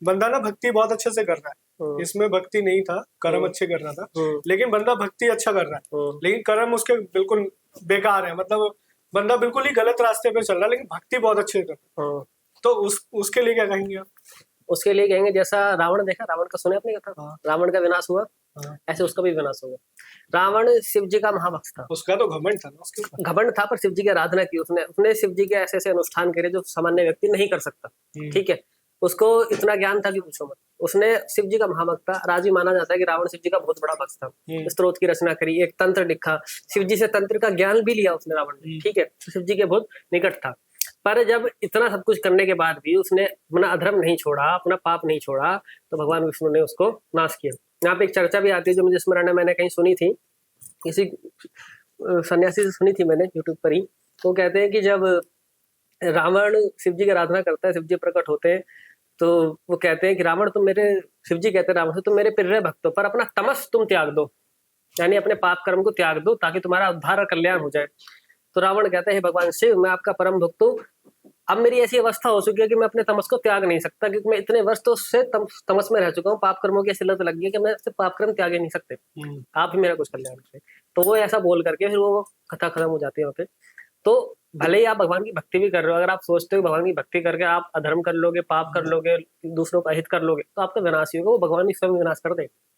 बंदा ना भक्ति बहुत अच्छे से कर रहा है, इसमें भक्ति नहीं था, कर्म अच्छे कर रहा था, लेकिन बंदा भक्ति अच्छा कर रहा है, लेकिन कर्म उसके बिल्कुल बेकार है, मतलब बंदा बिल्कुल ही गलत रास्ते पे चल रहा है, लेकिन भक्ति बहुत अच्छे कर रहा है। तो उसके लिए क्या कहेंगे आप? उसके लिए कहेंगे जैसा रावण देखा, रावण का सुने आपने कथा? हाँ। रावण का विनाश हुआ, ऐसे उसका भी विनाश होगा। रावण शिव जी का महाभक्त था, उसका तो घमंड था ना, उसके ऊपर घमंड था, पर शिव जी की आराधना की उसने, उसने शिव जी के ऐसे ऐसे अनुष्ठान करे जो सामान्य व्यक्ति नहीं कर सकता। ठीक है, उसको इतना ज्ञान था कि पूछो मत। उसने शिव जी का महाभक्त था, राजी माना जाता है कि रावण शिव जी का बहुत बड़ा भक्त था। स्त्रोत की रचना करी, एक तंत्र लिखा, शिव जी से तंत्र का ज्ञान भी लिया उसने रावण ने। ठीक है, तो शिव जी के बहुत निकट था। पर जब इतना सब कुछ करने के बाद भी उसने अपना अधर्म नहीं छोड़ा, अपना पाप नहीं छोड़ा, तो भगवान विष्णु ने उसको नाश किया। यहाँ पे एक चर्चा भी आती है जो मुझे स्मरण है, मैंने कहीं सुनी थी, किसी सन्यासी से सुनी थी मैंने यूट्यूब पर ही। तो कहते हैं कि जब रावण शिव जी की आराधना करता है, शिव जी प्रकट होते हैं, तो वो कहते हैं कि रावण तुम मेरे, शिव जी कहते हैं रावण से, तुम मेरे प्रिय भक्त हो, पर अपना तमस तुम त्याग दो, यानी अपने पाप कर्म को त्याग दो ताकि तुम्हारा उद्धार और कल्याण हो जाए। तो रावण कहता है, हे भगवान शिव, मैं आपका परम भक्त हूँ, अब मेरी ऐसी अवस्था हो चुकी है कि मैं अपने तमस को त्याग नहीं सकता, क्योंकि मैं इतने वर्ष तो से तमस में रह चुका हूँ, पाप कर्मों की ऐसी लत लग गई है कि मैं पाप कर्म त्याग ही नहीं सकते, आप ही मेरा कुछ कल्याण करें। तो वो ऐसा बोल करके फिर वो कथा खत्म हो जाती है वहाँ पे। तो भले ही आप भगवान की भक्ति भी कर रहे हो, अगर आप सोचते हो भगवान की भक्ति करके आप अधर्म कर लोगे, पाप कर लोगे, दूसरों का हित कर लोगे, तो आपका विनाश ही होगा, वो भगवान ही स्वयं विनाश कर दे।